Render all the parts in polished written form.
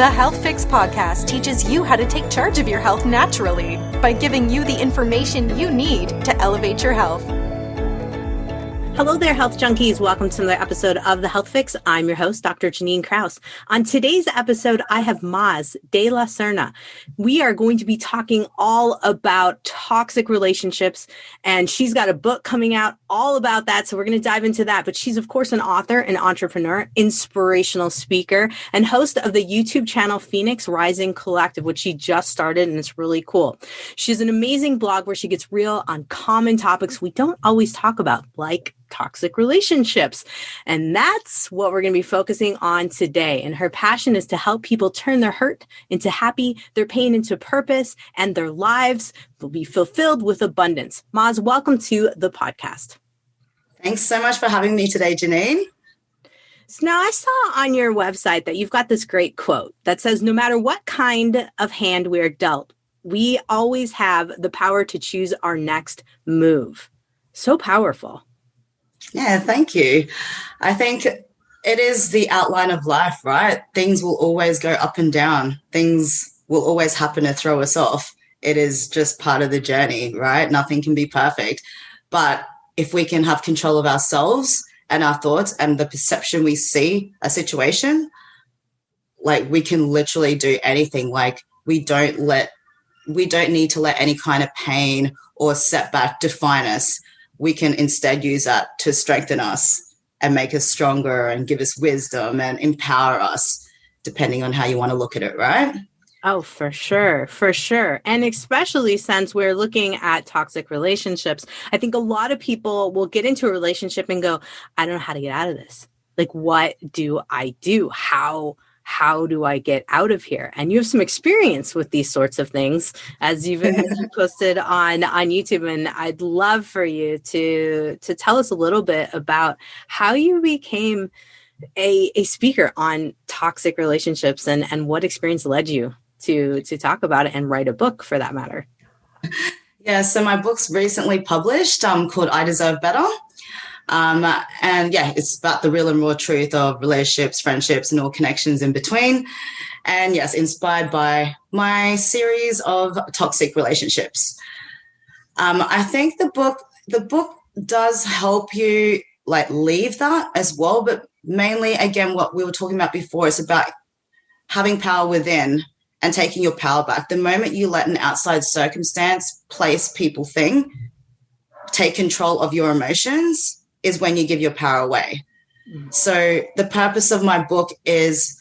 The Health Fix podcast teaches you how to take charge of your health naturally by giving you the information you need to elevate your health. Hello there, health junkies. Welcome to another episode of The Health Fix. I'm your host, Dr. Janine Krause. On today's episode, I have Maz de la Serna. We are going to be talking all about toxic relationships, and she's got a book coming out all about that, so we're going to dive into that. But she's, of course, an author, an entrepreneur, inspirational speaker, and host of the YouTube channel Phoenix Rising Collective, which she just started, and it's really cool. She has an amazing blog where she gets real on common topics we don't always talk about, like toxic relationships. And that's what we're going to be focusing on today. And her passion is to help people turn their hurt into happy, their pain into purpose, and their lives will be fulfilled with abundance. Maz, welcome to the podcast. Thanks so much for having me today, Janine. So now I saw on your website that you've got this great quote that says, no matter what kind of hand we are dealt, we always have the power to choose our next move. So powerful. Yeah, thank you. I think it is the outline of life, right? Things will always go up and down. Things will always happen to throw us off. It is just part of the journey, right? Nothing can be perfect. But if we can have control of ourselves and our thoughts and the perception we see a situation, like we can literally do anything. Like we don't need to let any kind of pain or setback define us. We can instead use that to strengthen us and make us stronger and give us wisdom and empower us, depending on how you want to look at it, right? Oh, for sure. For sure. And especially since we're looking at toxic relationships, I think a lot of people will get into a relationship and go, I don't know how to get out of this. Like, what do I do? How do I get out of here? And you have some experience with these sorts of things as you've posted on YouTube. And I'd love for you to tell us a little bit about how you became a speaker on toxic relationships and what experience led you to talk about it and write a book for that matter. Yeah, so my book's recently published called I Deserve Better. And yeah, it's about the real and raw truth of relationships, friendships, and all connections in between. And yes, inspired by my series of toxic relationships. I think the book does help you like leave that as well. But mainly, again, what we were talking about before is about having power within and taking your power back. The moment you let an outside circumstance, place, people, thing, take control of your emotions is when you give your power away. So the purpose of my book is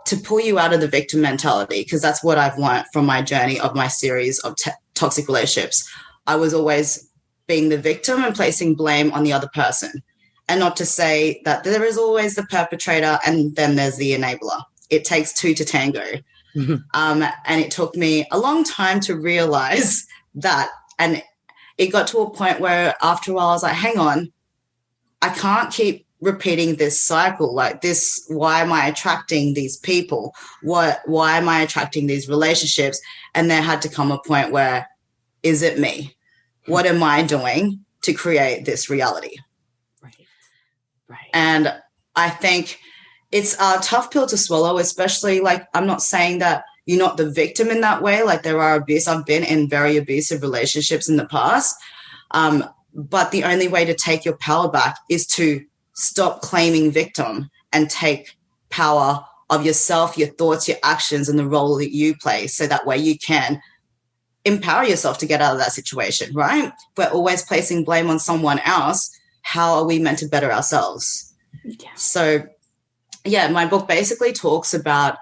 to pull you out of the victim mentality, because that's what I've learned from my journey of my series of toxic relationships. I was always being the victim and placing blame on the other person. And not to say that there is always the perpetrator and then there's the enabler. It takes two to tango. Mm-hmm. And it took me a long time to realize that. And it got to a point where after a while I was like, hang on, I can't keep repeating this cycle like this. Why am I attracting these people? Why am I attracting these relationships? And there had to come a point where, is it me? What am I doing to create this reality? Right. And I think it's a tough pill to swallow, especially like, I'm not saying that you're not the victim in that way. Like there are abuse. I've been in very abusive relationships in the past. But the only way to take your power back is to stop claiming victim and take power of yourself, your thoughts, your actions, and the role that you play. So that way you can empower yourself to get out of that situation, right? If we're always placing blame on someone else, how are we meant to better ourselves? Yeah. So yeah, my book basically talks about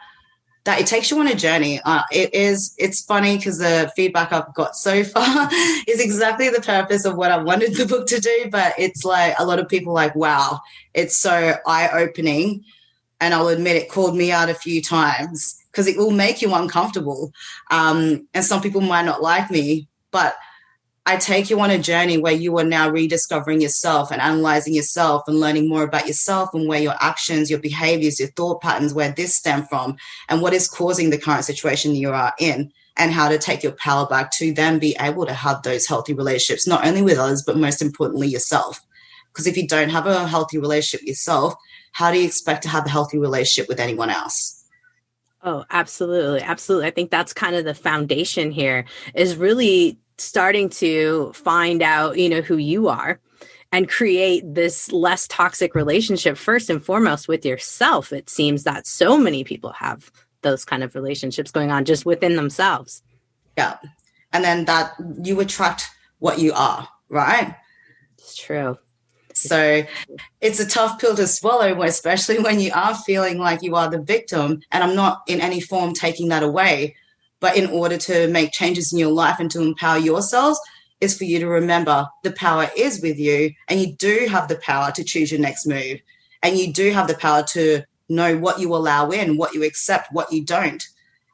that it takes you on a journey. It's funny because the feedback I've got so far is exactly the purpose of what I wanted the book to do. But it's like a lot of people like, wow, it's so eye-opening. And I'll admit it called me out a few times because it will make you uncomfortable. And some people might not like me, but I take you on a journey where you are now rediscovering yourself and analyzing yourself and learning more about yourself and where your actions, your behaviors, your thought patterns, where this stem from and what is causing the current situation you are in, and how to take your power back to then be able to have those healthy relationships, not only with others, but most importantly yourself. Because if you don't have a healthy relationship yourself, how do you expect to have a healthy relationship with anyone else? Oh, absolutely. Absolutely. I think that's kind of the foundation here, is really starting to find out, who you are and create this less toxic relationship first and foremost with yourself. It seems that so many people have those kind of relationships going on just within themselves. Yeah. And then that you attract what you are, right? It's true. So it's a tough pill to swallow, especially when you are feeling like you are the victim. And I'm not in any form taking that away. But in order to make changes in your life and to empower yourselves, is for you to remember the power is with you, and you do have the power to choose your next move. And you do have the power to know what you allow in, what you accept, what you don't.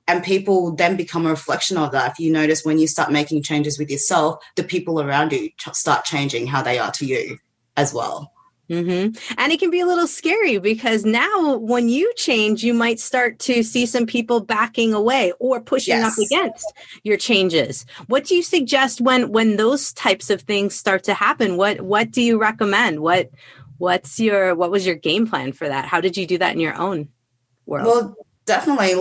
And people then become a reflection of that. If you notice, when you start making changes with yourself, the people around you start changing how they are to you as well. Mm-hmm. And it can be a little scary, because now when you change, you might start to see some people backing away or pushing up against your changes. What do you suggest when those types of things start to happen? What do you recommend? What was your game plan for that? How did you do that in your own world? Well, definitely.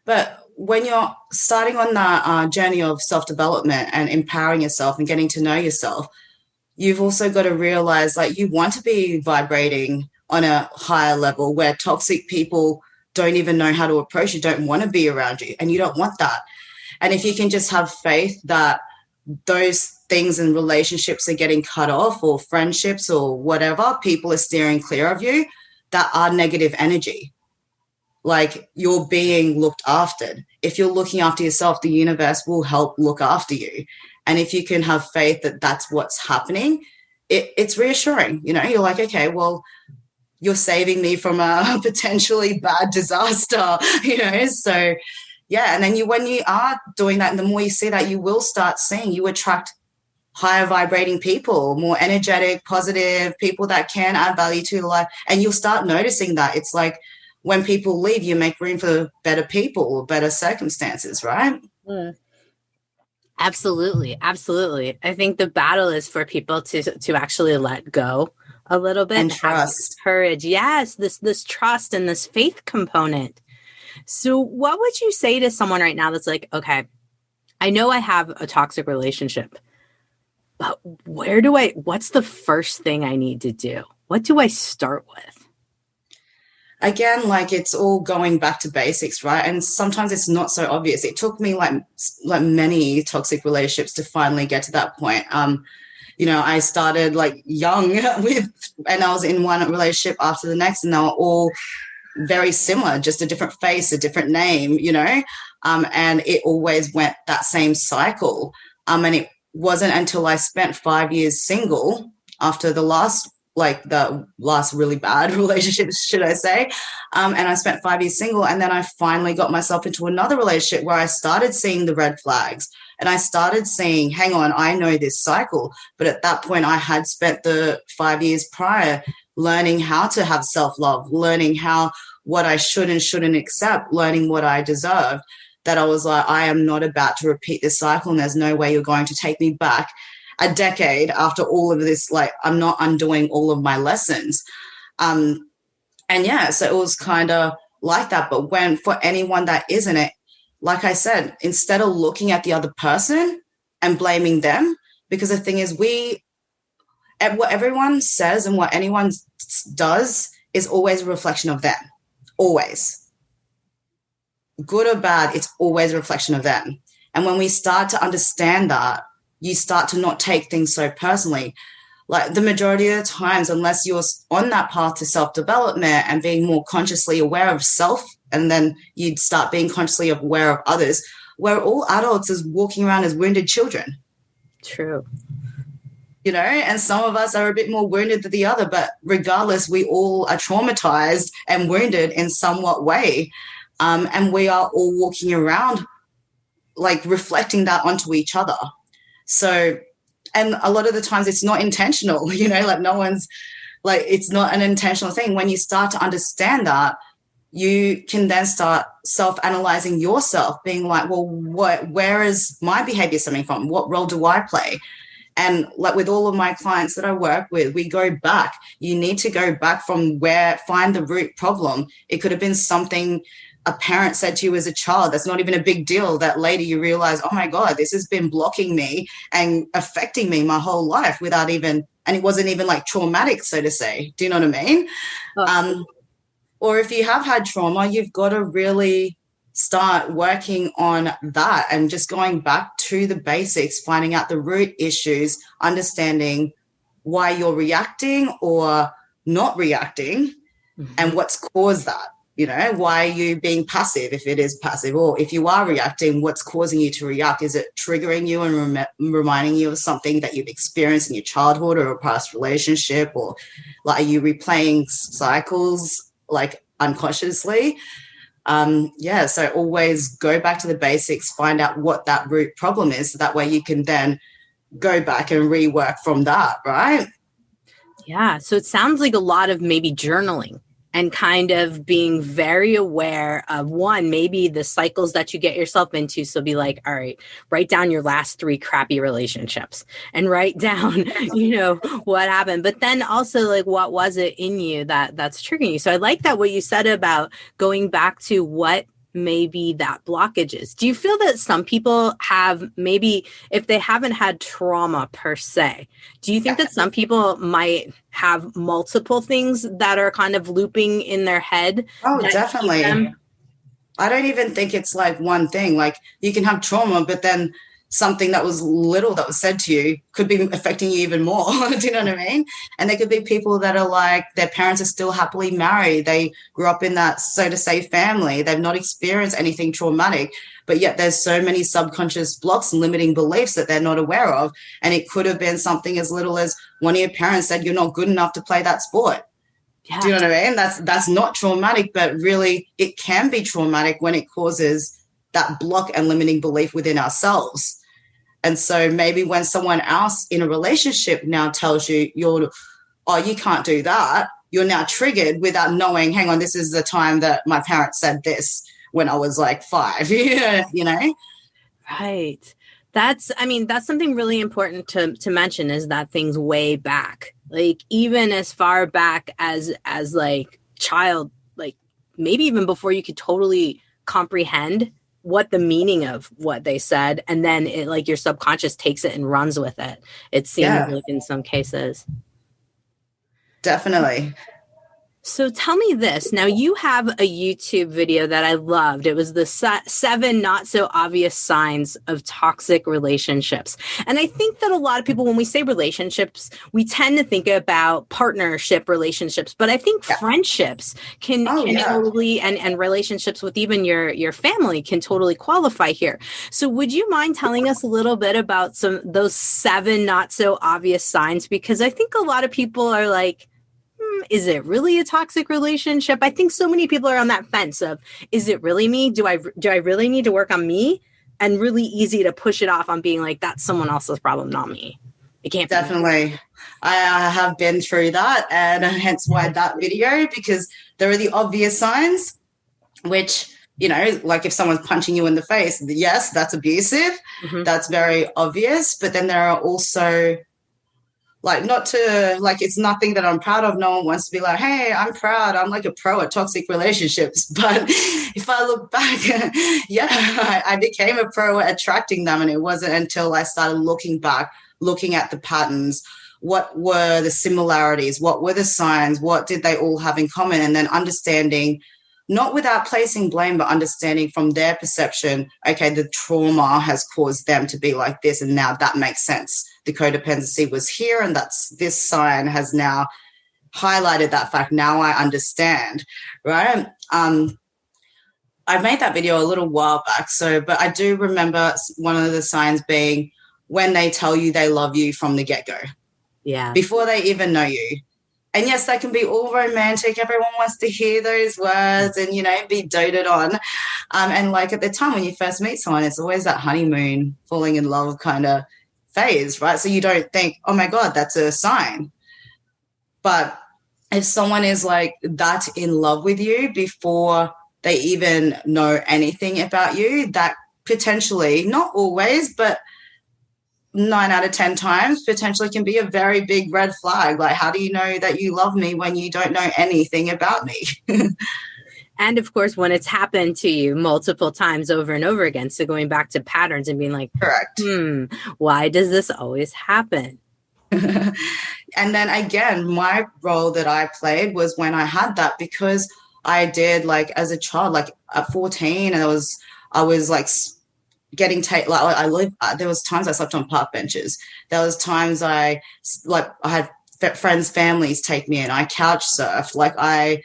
But when you're starting on that journey of self-development and empowering yourself and getting to know yourself, you've also got to realize, you want to be vibrating on a higher level where toxic people don't even know how to approach you, don't want to be around you, and you don't want that. And if you can just have faith that those things and relationships are getting cut off, or friendships or whatever, people are steering clear of you, that are negative energy. You're being looked after. If you're looking after yourself, the universe will help look after you. And if you can have faith that that's what's happening, it's reassuring. You're like, okay, well, you're saving me from a potentially bad disaster, So, yeah. And then when you are doing that, and the more you see that, you will start seeing you attract higher vibrating people, more energetic, positive people that can add value to your life. And you'll start noticing that. It's like when people leave, you make room for better people or better circumstances, right? Mm. Absolutely. Absolutely. I think the battle is for people to actually let go a little bit and trust. Courage. Yes. This trust and this faith component. So what would you say to someone right now that's like, okay, I know I have a toxic relationship, but what's the first thing I need to do? What do I start with? Again, it's all going back to basics, right? And sometimes it's not so obvious. It took me like many toxic relationships to finally get to that point. I started young and I was in one relationship after the next, and they were all very similar, just a different face, a different name, and it always went that same cycle. And it wasn't until I spent 5 years single after the last really bad relationships, should I say. And I spent 5 years single. And then I finally got myself into another relationship where I started seeing the red flags, and I started seeing, hang on, I know this cycle. But at that point, I had spent the 5 years prior learning how to have self-love, learning what I should and shouldn't accept, learning what I deserved, that I was like, I am not about to repeat this cycle, and there's no way you're going to take me back a decade after all of this. I'm not undoing all of my lessons. And yeah, so it was kind of like that. But for anyone that isn't it, like I said, instead of looking at the other person and blaming them, because the thing is, what everyone says and what anyone does is always a reflection of them. Always. Good or bad, it's always a reflection of them. And when we start to understand that, you start to not take things so personally. The majority of the times, unless you're on that path to self-development and being more consciously aware of self, and then you'd start being consciously aware of others, we're all adults as walking around as wounded children. True. And some of us are a bit more wounded than the other, but regardless, we all are traumatized and wounded in somewhat way. And we are all walking around reflecting that onto each other. So, and a lot of the times it's not intentional, no one's it's not an intentional thing. When you start to understand that, you can then start self-analyzing yourself, being like, well, where is my behavior stemming from? What role do I play? And with all of my clients that I work with, we go back. You need to go back from find the root problem. It could have been something a parent said to you as a child. That's not even a big deal, that later you realize, oh my God, this has been blocking me and affecting me my whole life without even, and it wasn't even like traumatic, so to say. Do you know what I mean? Or if you have had trauma, you've got to really start working on that and just going back to the basics, finding out the root issues, understanding why you're reacting or not reacting, and what's caused that. You know, why are you being passive if it is passive? Or if you are reacting, what's causing you to react? Is it triggering you and reminding you of something that you've experienced in your childhood or a past relationship? Or like, are you replaying cycles like unconsciously? So always go back to the basics, find out what that root problem is. So that way you can then go back and rework from that, right? Yeah. So it sounds like a lot of maybe journaling and kind of being very aware of, one, maybe the cycles that you get yourself into. So be like, all right, write down your last 3 crappy relationships and write down, what happened. But then also, like, what was it in you that's triggering you? So I like that what you said about going back to what maybe that blockage is. Do you feel that some people have, maybe if they haven't had trauma per se, do you think that some people might have multiple things that are kind of looping in their head? Oh, definitely. I don't even think it's like one thing. Like, you can have trauma, but then something that was little that was said to you could be affecting you even more. Do you know what I mean? And there could be people that are like, their parents are still happily married. They grew up in that, so to say, family. They've not experienced anything traumatic, but yet there's so many subconscious blocks and limiting beliefs that they're not aware of. And it could have been something as little as one of your parents said, you're not good enough to play that sport. Yeah. Do you know what I mean? That's not traumatic, but really it can be traumatic when it causes that block and limiting belief within ourselves. And so maybe when someone else in a relationship now tells you you can't do that, you're now triggered without knowing, hang on, this is the time that my parents said this when I was like 5, you know? Right. That's something really important to mention, is that things way back, like even as far back as like child, like maybe even before you could totally comprehend what the meaning of what they said, and then it, like, your subconscious takes it and runs with it. It seems like in some cases. Definitely. So tell me this. Now, you have a YouTube video that I loved. It was the 7 not so obvious signs of toxic relationships. And I think that a lot of people, when we say relationships, we tend to think about partnership relationships, but I think friendships can totally, and relationships with even your family can totally qualify here. So would you mind telling us a little bit about those 7 not so obvious signs? Because I think a lot of people are like, is it really a toxic relationship? I think so many people are on that fence of, is it really me? Do I really need to work on me? And really easy to push it off on being like, that's someone else's problem, not me. It can't be. Definitely. I have been through that, and hence why that video, because there are the obvious signs, which, like if someone's punching you in the face, yes, that's abusive. Mm-hmm. That's very obvious. But then there are also, like, it's nothing that I'm proud of. No one wants to be like, hey, I'm proud. I'm like a pro at toxic relationships. But if I look back, I became a pro at attracting them. And it wasn't until I started looking back, looking at the patterns. What were the similarities? What were the signs? What did they all have in common? And then understanding, not without placing blame, but understanding from their perception, okay, the trauma has caused them to be like this. And now that makes sense. The codependency was here, and this sign has now highlighted that fact. Now I understand, right? I made that video a little while back, but I do remember one of the signs being when they tell you they love you from the get-go. Yeah. Before they even know you. And yes, they can be all romantic. Everyone wants to hear those words and, be doted on. And like at the time when you first meet someone, it's always that honeymoon, falling in love kind of phase, right? So you don't think, oh my God, that's a sign. But if someone is like that in love with you before they even know anything about you, that potentially, not always, but 9 out of 10 times potentially can be a very big red flag. Like, how do you know that you love me when you don't know anything about me? And of course, when it's happened to you multiple times over and over again. So going back to patterns and being like, Correct. Why does this always happen? And then again, my role that I played was when I had that, because I did, like, as a child, like at 14, and I was like getting there was times I slept on park benches. There was times I had friends' families take me in. I couch surfed. Like I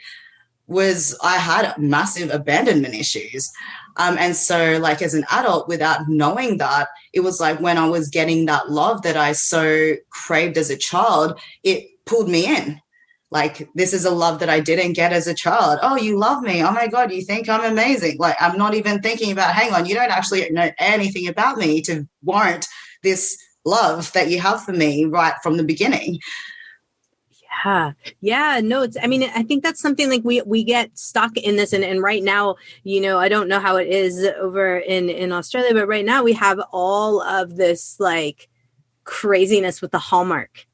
had massive abandonment issues. And so, like, as an adult, without knowing that, it was like when I was getting that love that I so craved as a child, it pulled me in. Like, this is a love that I didn't get as a child. Oh, you love me. Oh my God, you think I'm amazing. Like, I'm not even thinking about, hang on, you don't actually know anything about me to warrant this love that you have for me right from the beginning. Yeah. No, I think that's something like we get stuck in this. And right now, I don't know how it is over in Australia, but right now we have all of this like craziness with the Hallmark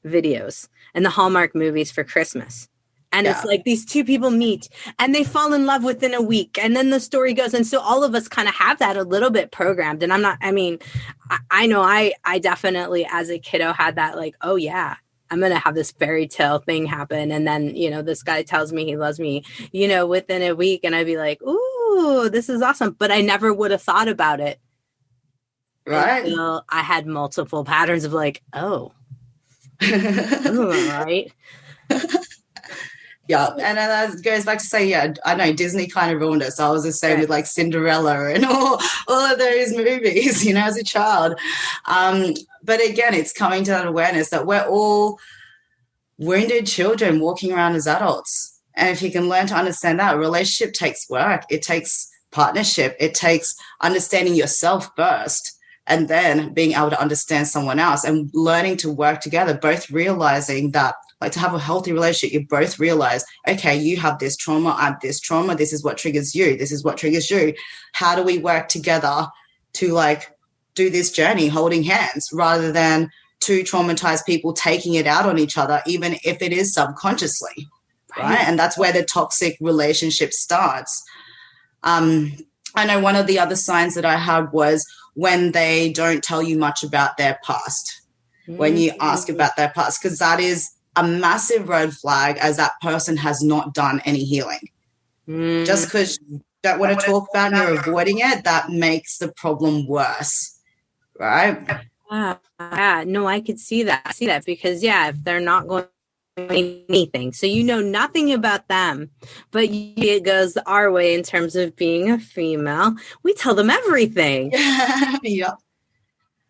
videos and the Hallmark movies for Christmas. And It's like these two people meet and they fall in love within a week. And then the story goes. And so all of us kind of have that a little bit programmed. And I know I definitely as a kiddo had that like, oh yeah, I'm going to have this fairy tale thing happen. And then, this guy tells me he loves me, within a week. And I'd be like, ooh, this is awesome. But I never would have thought about it. Right. Until I had multiple patterns of like, oh, right. Yeah. And that goes back to say, I know Disney kind of ruined it. So I was the same with like Cinderella and all of those movies, as a child. But again, it's coming to that awareness that we're all wounded children walking around as adults. And if you can learn to understand that, a relationship takes work. It takes partnership. It takes understanding yourself first and then being able to understand someone else and learning to work together, both realizing that, like, to have a healthy relationship, you both realize, okay, you have this trauma, I have this trauma. This is what triggers you. This is what triggers you. How do we work together to like do this journey holding hands rather than two traumatized people taking it out on each other, even if it is subconsciously, right? And that's where the toxic relationship starts. I know one of the other signs that I had was when they don't tell you much about their past, when you ask about their past, because that is a massive red flag, as that person has not done any healing. Just because you don't want to talk about it and you're avoiding it, that makes the problem worse, right? Yeah, no, I could see that. Because if they're not going to do anything, so nothing about them, but it goes our way in terms of being a female. We tell them everything. Yeah.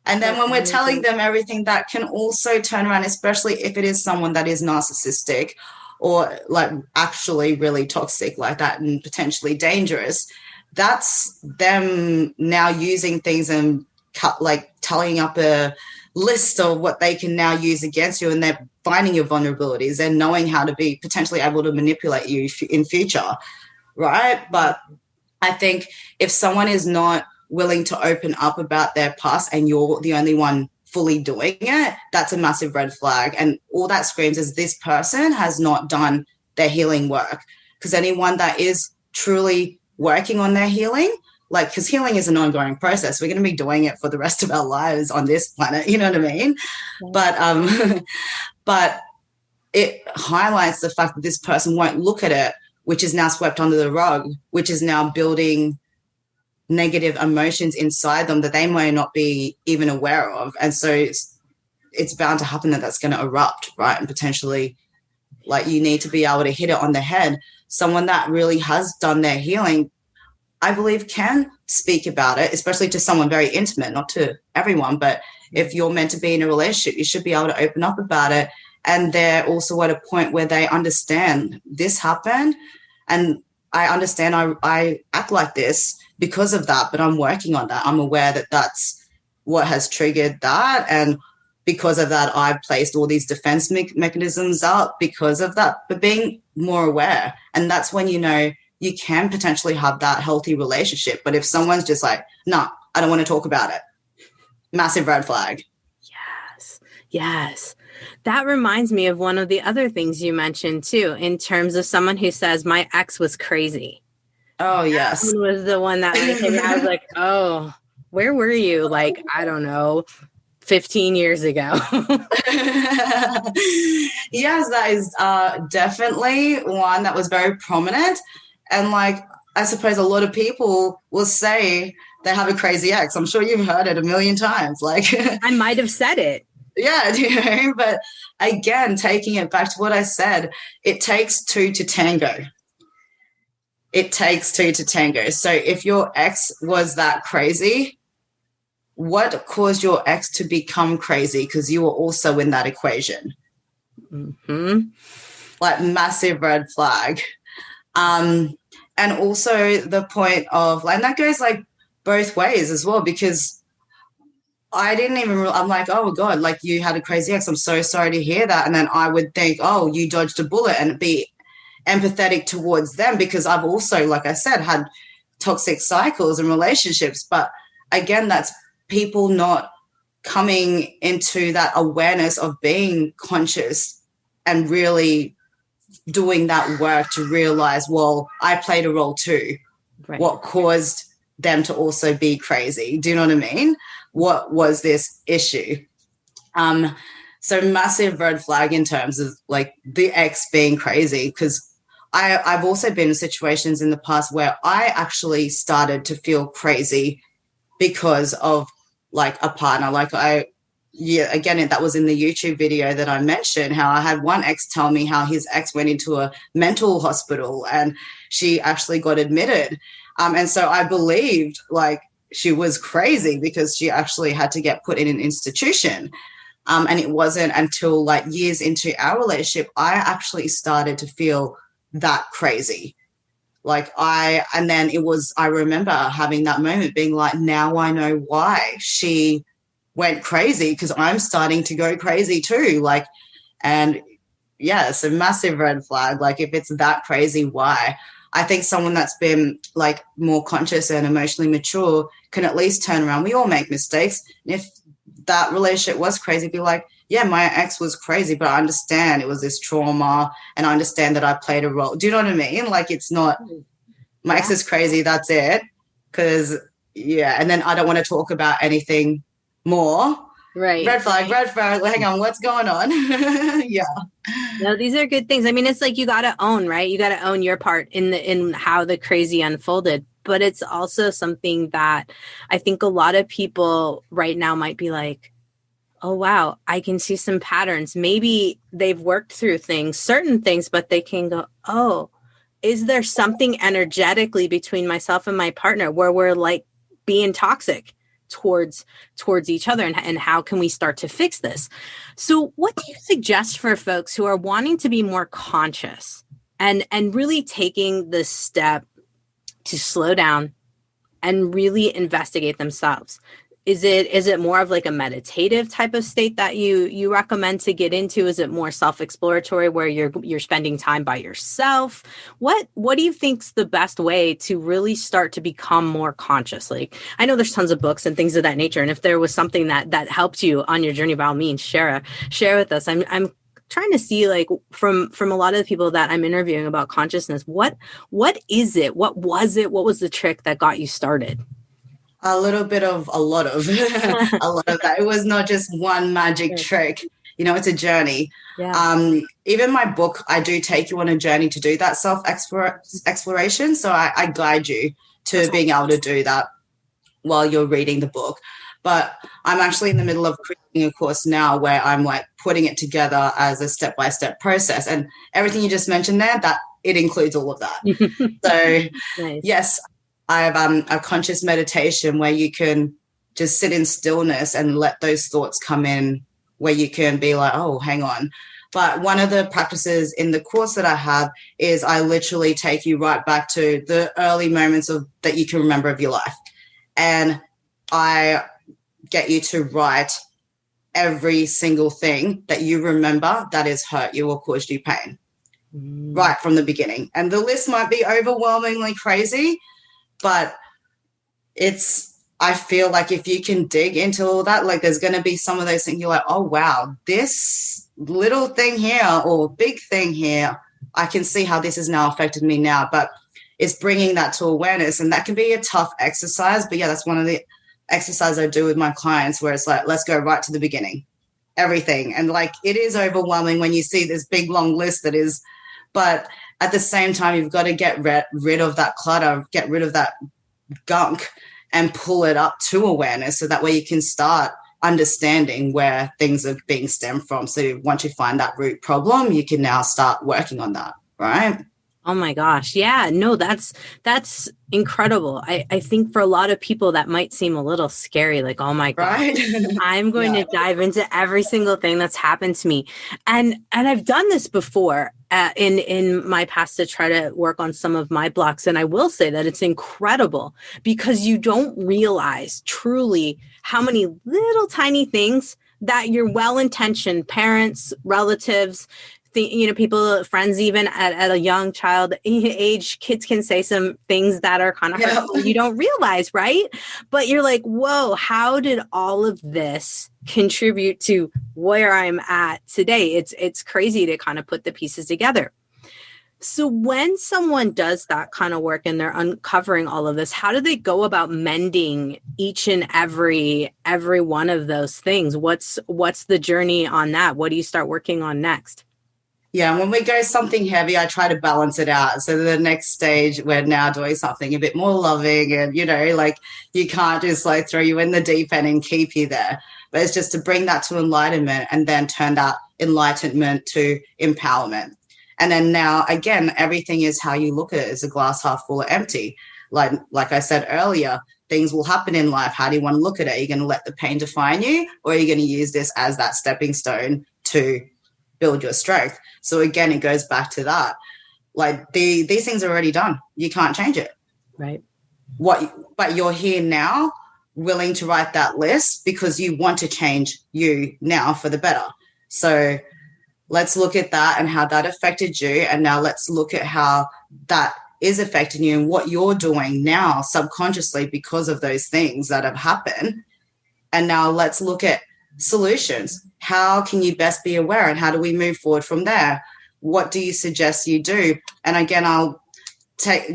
And then when we're telling them everything, that can also turn around, especially if it is someone that is narcissistic or like actually really toxic like that and potentially dangerous. That's them now using things and tallying up a list of what they can now use against you, and they're finding your vulnerabilities and knowing how to be potentially able to manipulate you in future, right? But I think if someone is not willing to open up about their past and you're the only one fully doing it, that's a massive red flag. And all that screams is this person has not done their healing work. Because anyone that is truly working on their healing, like, because healing is an ongoing process. We're going to be doing it for the rest of our lives on this planet, you know what I mean? Yeah. But it highlights the fact that this person won't look at it, which is now swept under the rug, which is now building negative emotions inside them that they may not be even aware of. And so it's bound to happen that's going to erupt, right? And potentially, like, you need to be able to hit it on the head. Someone that really has done their healing, I believe, can speak about it, especially to someone very intimate, not to everyone. But if you're meant to be in a relationship, you should be able to open up about it. And they're also at a point where they understand this happened, and I understand I act like this because of that, but I'm working on that. I'm aware that that's what has triggered that. And because of that, I've placed all these defense mechanisms up because of that, but being more aware. And that's when, you can potentially have that healthy relationship. But if someone's just like, no, I don't want to talk about it, massive red flag. Yes. That reminds me of one of the other things you mentioned too, in terms of someone who says, my ex was crazy. Oh, yes. That one was the one that like, hit me. I was like, oh, where were you? Like, I don't know, 15 years ago. Yes, that is definitely one that was very prominent. And like, I suppose a lot of people will say they have a crazy ex. I'm sure you've heard it a million times. Like, I might have said it. yeah, but again, taking it back to what I said, it takes two to tango. It takes two to tango. So if your ex was that crazy, what caused your ex to become crazy? Because you were also in that equation. Mm-hmm. Like, massive red flag. And also the point of, and that goes like both ways as well, because I didn't even, I'm like, oh God, like you had a crazy ex. I'm so sorry to hear that. And then I would think, oh, you dodged a bullet, and be empathetic towards them, because I've also, like I said, had toxic cycles and relationships. But again, that's people not coming into that awareness of being conscious and really doing that work to realize, well, I played a role too. Right. What caused them to also be crazy? Do you know what I mean? What was this issue? So massive red flag in terms of like the ex being crazy, because I've also been in situations in the past where I actually started to feel crazy because of like a partner. Like again, that was in the YouTube video that I mentioned, how I had one ex tell me how his ex went into a mental hospital and she actually got admitted. And so I believed like she was crazy because she actually had to get put in an institution. And it wasn't until like years into our relationship, I actually started to feel that crazy. I remember having that moment being like, now I know why she went crazy, because I'm starting to go crazy too. And yeah, it's a massive red flag. Like, if it's that crazy, why? I think someone that's been like more conscious and emotionally mature can at least turn around. We all make mistakes. And if that relationship was crazy, be like, yeah, my ex was crazy, but I understand it was this trauma and I understand that I played a role. Do you know what I mean? Like, it's not my ex is crazy, that's it. Because, yeah, and then I don't want to talk about anything more. Right. Red flag, hang on, what's going on? Yeah. No, these are good things. I mean, it's like you got to own, right? You got to own your part in how the crazy unfolded. But it's also something that I think a lot of people right now might be like, oh, wow, I can see some patterns. Maybe they've worked through certain things, but they can go, oh, is there something energetically between myself and my partner where we're like being toxic towards each other, and how can we start to fix this? So what do you suggest for folks who are wanting to be more conscious and really taking the step to slow down and really investigate themselves? Is it more of like a meditative type of state that you recommend to get into? Is it more self-exploratory where you're spending time by yourself? What do you think's the best way to really start to become more conscious? Like, I know there's tons of books and things of that nature, and if there was something that helped you on your journey, by all means, share with us. I'm trying to see, like, from a lot of the people that I'm interviewing about consciousness, what is it? What was it? What was the trick that got you started? A lot of a lot of that. It was not just one magic trick. You know, it's a journey. Yeah. Even my book, I do take you on a journey to do that self-exploration. So I guide you to being able to do that while you're reading the book. But I'm actually in the middle of creating a course now where I'm like putting it together as a step-by-step process. And everything you just mentioned there, that it includes all of that. So nice. Yes, I have a conscious meditation where you can just sit in stillness and let those thoughts come in, where you can be like, oh, hang on. But one of the practices in the course that I have is I literally take you right back to the early moments that you can remember of your life. And I get you to write every single thing that you remember that has hurt you or caused you pain right from the beginning. And the list might be overwhelmingly crazy, but it's I feel like if you can dig into all that, like there's going to be some of those things you're like, oh, wow, this little thing here or big thing here, I can see how this has now affected me now. But it's bringing that to awareness, and that can be a tough exercise. But yeah, that's one of the exercises I do with my clients, where it's like, let's go right to the beginning, everything. And like, it is overwhelming when you see this big, long list that is, but at the same time, you've got to get rid of that clutter, get rid of that gunk, and pull it up to awareness, so that way you can start understanding where things are being stemmed from. So once you find that root problem, you can now start working on that, right? Oh my gosh. Yeah, no, that's incredible. I think for a lot of people that might seem a little scary, like, oh my God, Right? I'm going to dive into every single thing that's happened to me. And I've done this before in my past to try to work on some of my blocks. And I will say that it's incredible, because you don't realize truly how many little tiny things that your well-intentioned parents, relatives, people, friends, even at a young child age, kids can say some things that are kind of hurtful. You don't realize, right? But you're like, whoa, how did all of this contribute to where I'm at today? It's crazy to kind of put the pieces together. So when someone does that kind of work and they're uncovering all of this, how do they go about mending each and every one of those things? What's the journey on that? What do you start working on next? Yeah, when we go something heavy, I try to balance it out. So the next stage, we're now doing something a bit more loving, and, like, you can't just like throw you in the deep end and keep you there. But it's just to bring that to enlightenment, and then turn that enlightenment to empowerment. And then now, again, everything is how you look at it. Is a glass half full or empty? Like I said earlier, things will happen in life. How do you want to look at it? Are you going to let the pain define you, or are you going to use this as that stepping stone to build your strength? So again, it goes back to that. Like these things are already done. You can't change it. Right. But you're here now, willing to write that list because you want to change you now for the better. So let's look at that and how that affected you. And now let's look at how that is affecting you and what you're doing now subconsciously because of those things that have happened. And now let's look at solutions. How can you best be aware, and how do we move forward from there? What do you suggest you do? And again,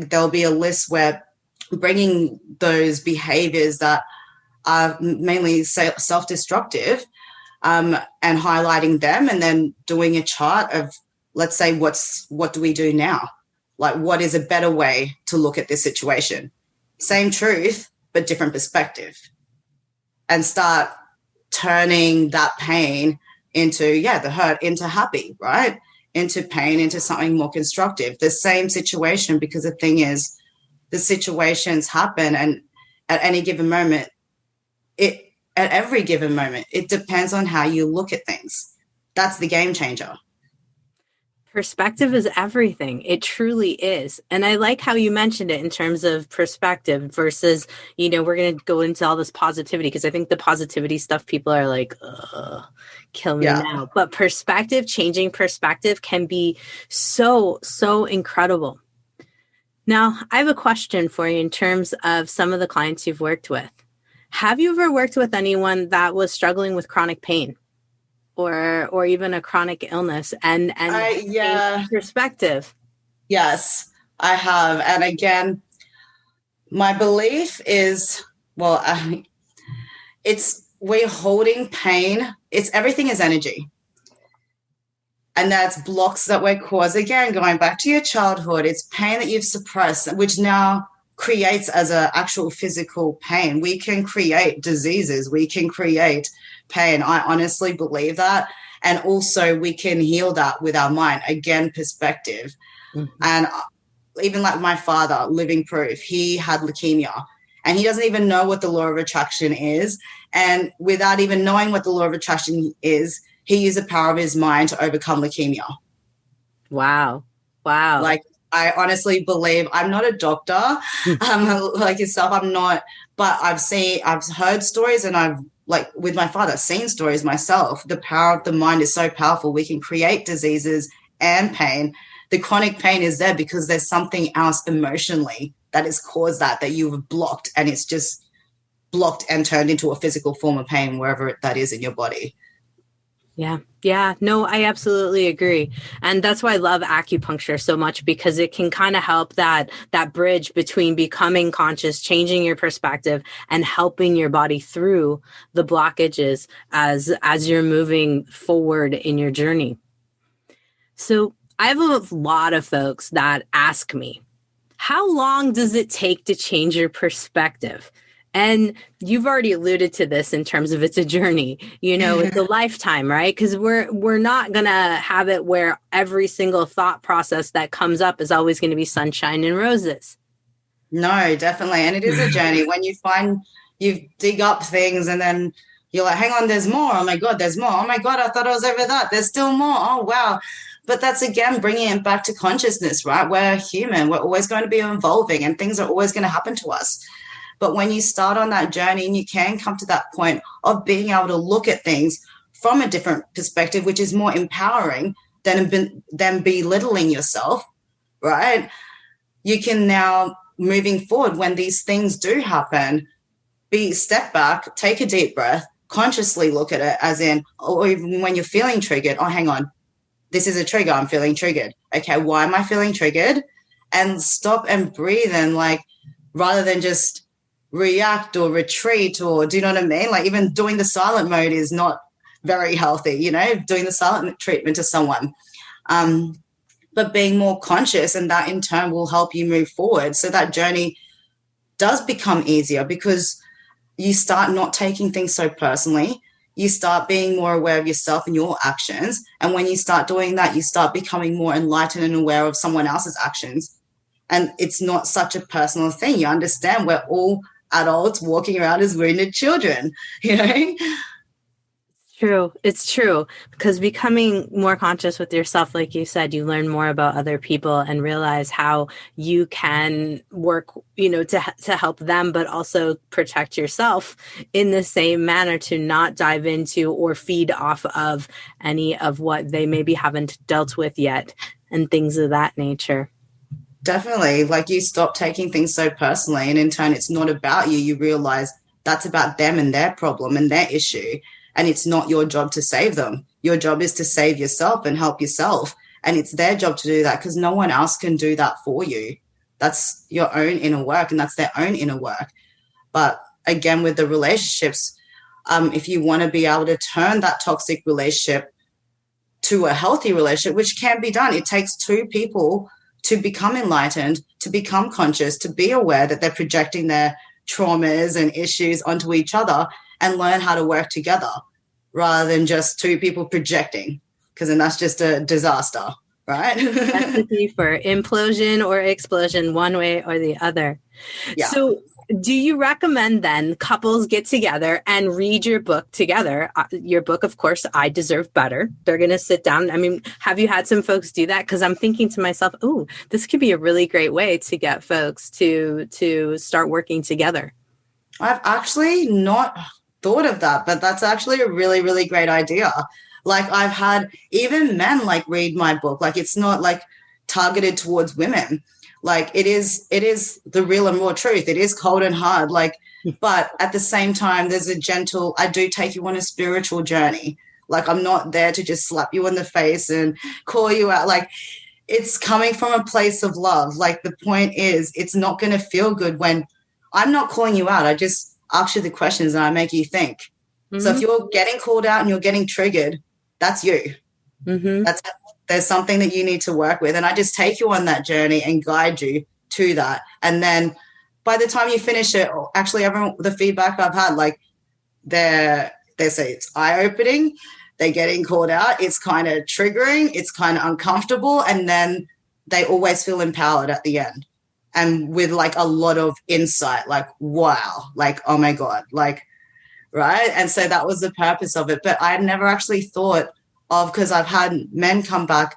there'll be a list where bringing those behaviors that are mainly self-destructive and highlighting them, and then doing a chart of, let's say, what do we do now? Like, what is a better way to look at this situation? Same truth, but different perspective. And start turning that pain into, the hurt into happy, right? Into pain, into something more constructive. The same situation, because the thing is, the situations happen, and at any given moment, at every given moment, it depends on how you look at things. That's the game changer. Perspective is everything. It truly is. And I like how you mentioned it in terms of perspective versus, we're going to go into all this positivity, because I think the positivity stuff, people are like, kill me now. But changing perspective can be so, so incredible. Now, I have a question for you in terms of some of the clients you've worked with. Have you ever worked with anyone that was struggling with chronic pain? Or even a chronic illness and perspective? Yes, I have. And again, my belief is, we're holding pain. Everything is energy. And that's blocks that we're causing. Again, going back to your childhood, it's pain that you've suppressed, which now creates as an actual physical pain. We can create diseases. We can create pain. I honestly believe that. And also we can heal that with our mind. Again, perspective. Mm-hmm. And even like my father, living proof, he had leukemia and he doesn't even know what the law of attraction is. And without even knowing what the law of attraction is, he used the power of his mind to overcome leukemia. Wow. Like, I honestly believe, I'm not a doctor, like yourself, I'm not, but I've heard stories, and I've, like with my father, seen stories myself. The power of the mind is so powerful. We can create diseases and pain. The chronic pain is there because there's something else emotionally that has caused that you've blocked, and it's just blocked and turned into a physical form of pain wherever that is in your body. Yeah. Yeah. No, I absolutely agree. And that's why I love acupuncture so much, because it can kind of help that bridge between becoming conscious, changing your perspective, and helping your body through the blockages as you're moving forward in your journey. So I have a lot of folks that ask me, how long does it take to change your perspective? And you've already alluded to this in terms of it's a journey, it's a lifetime, right? Because we're not going to have it where every single thought process that comes up is always going to be sunshine and roses. No, definitely. And it is a journey. When you dig up things and then you're like, hang on, there's more. Oh my God, there's more. Oh my God, I thought I was over that. There's still more. Oh, wow. But that's, again, bringing it back to consciousness, right? We're human. We're always going to be evolving and things are always going to happen to us. But when you start on that journey and you can come to that point of being able to look at things from a different perspective, which is more empowering than belittling yourself, right? You can now, moving forward, when these things do happen, step back, take a deep breath, consciously look at it as in, or even when you're feeling triggered, oh, hang on, this is a trigger, I'm feeling triggered. Okay, why am I feeling triggered? And stop and breathe, and rather than just react or retreat, or do you know what I mean? Like, even doing the silent mode is not very healthy, doing the silent treatment to someone. But being more conscious, and that in turn will help you move forward. So that journey does become easier because you start not taking things so personally. You start being more aware of yourself and your actions. And when you start doing that, you start becoming more enlightened and aware of someone else's actions. And it's not such a personal thing. You understand we're all adults walking around as wounded children, It's true, because becoming more conscious with yourself, like you said, you learn more about other people and realize how you can work, to help them, but also protect yourself in the same manner, to not dive into or feed off of any of what they maybe haven't dealt with yet and things of that nature. Definitely. Like, you stop taking things so personally, and in turn, it's not about you. You realize that's about them and their problem and their issue. And it's not your job to save them. Your job is to save yourself and help yourself. And it's their job to do that, because no one else can do that for you. That's your own inner work, and that's their own inner work. But again, with the relationships, if you want to be able to turn that toxic relationship to a healthy relationship, which can be done, it takes two people to become enlightened, to become conscious, to be aware that they're projecting their traumas and issues onto each other, and learn how to work together rather than just two people projecting, because then that's just a disaster, right? Recipe for implosion or explosion, one way or the other. Yeah. So do you recommend then couples get together and read your book together? Your book, of course, I Deserve Better. They're going to sit down. I mean, have you had some folks do that? Because I'm thinking to myself, oh, this could be a really great way to get folks to start working together. I've actually not thought of that, but that's actually a really, really great idea. Like, I've had even men read my book. Like, it's not targeted towards women. Like, it is the real and raw truth. It is cold and hard. But at the same time, there's I do take you on a spiritual journey. Like, I'm not there to just slap you in the face and call you out. It's coming from a place of love. The point is, it's not going to feel good when I'm not calling you out. I just ask you the questions and I make you think. Mm-hmm. So if you're getting called out and you're getting triggered, that's you. Mm-hmm. There's something that you need to work with. And I just take you on that journey and guide you to that. And then by the time you finish it, actually the feedback I've had, they say it's eye-opening, they're getting called out, it's kind of triggering, it's kind of uncomfortable, and then they always feel empowered at the end. And with a lot of insight, wow, oh my God, right? And so that was the purpose of it. But I had never actually thought of, because I've had men come back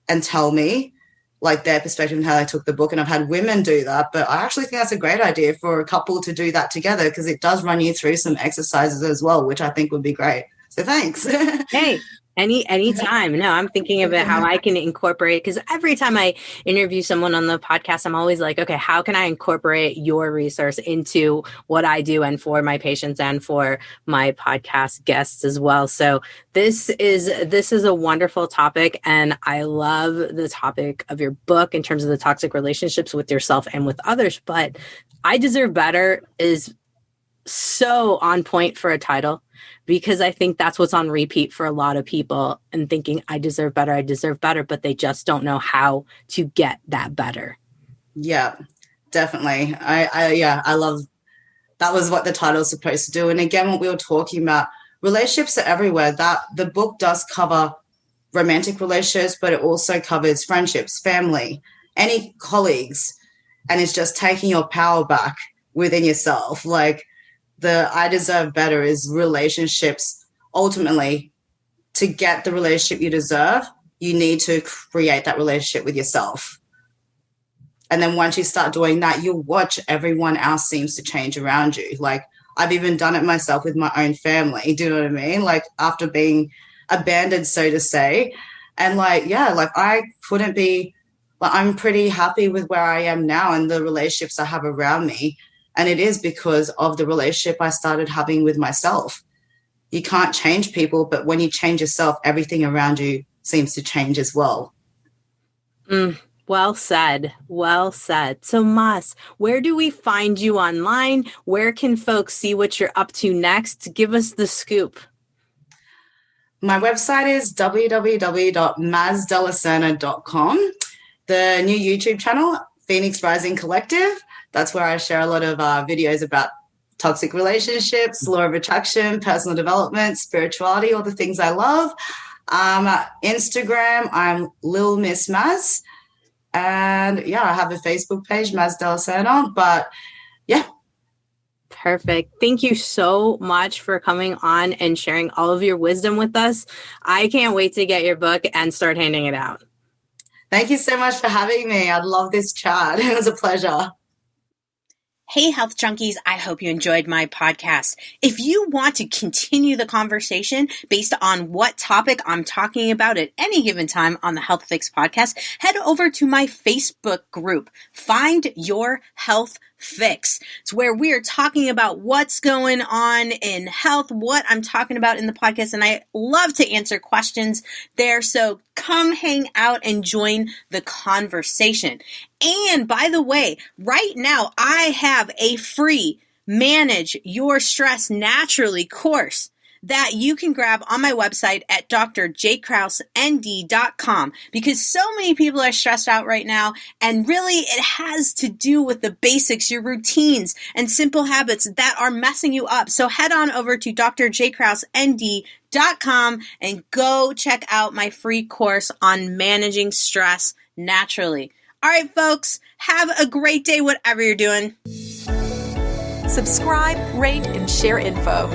and tell me their perspective and how they took the book, and I've had women do that. But I actually think that's a great idea for a couple to do that together, because it does run you through some exercises as well, which I think would be great. So thanks. Hey, Anytime. No, I'm thinking about how I can incorporate, because every time I interview someone on the podcast, I'm always like, okay, how can I incorporate your resource into what I do and for my patients and for my podcast guests as well. So this is a wonderful topic, and I love the topic of your book in terms of the toxic relationships with yourself and with others. But I Deserve Better is so on point for a title, because I think that's what's on repeat for a lot of people, and thinking I deserve better, but they just don't know how to get that better. Yeah, definitely. I love that was what the title is supposed to do. And again, what we were talking about, relationships are everywhere. That the book does cover romantic relationships, but it also covers friendships, family, any colleagues, and it's just taking your power back within yourself. Like, the I Deserve Better is relationships. Ultimately, to get the relationship you deserve, you need to create that relationship with yourself. And then once you start doing that, you'll watch everyone else seems to change around you. Like, I've even done it myself with my own family. Do you know what I mean? Like, after being abandoned, so to say. And I couldn't be, I'm pretty happy with where I am now and the relationships I have around me. And it is because of the relationship I started having with myself. You can't change people, but when you change yourself, everything around you seems to change as well. Well said. Well said. So Mas, where do we find you online? Where can folks see what you're up to next? Give us the scoop. My website is www.mazdelacerna.com. The new YouTube channel, Phoenix Rising Collective, that's where I share a lot of videos about toxic relationships, law of attraction, personal development, spirituality, all the things I love. Instagram, I'm Lil Miss Maz. And I have a Facebook page, Maz Delacerna. But yeah. Perfect. Thank you so much for coming on and sharing all of your wisdom with us. I can't wait to get your book and start handing it out. Thank you so much for having me. I love this chat. It was a pleasure. Hey, health junkies, I hope you enjoyed my podcast. If you want to continue the conversation based on what topic I'm talking about at any given time on the Health Fix podcast, head over to my Facebook group, Find Your Health Fix. It's where we are talking about what's going on in health, what I'm talking about in the podcast, and I love to answer questions there. So come hang out and join the conversation. And by the way, right now I have a free Manage Your Stress Naturally course that you can grab on my website at drjkrausnd.com, because so many people are stressed out right now, and really it has to do with the basics, your routines and simple habits that are messing you up. So head on over to drjkrausnd.com and go check out my free course on managing stress naturally. All right, folks, have a great day, whatever you're doing. Subscribe, rate, and share info.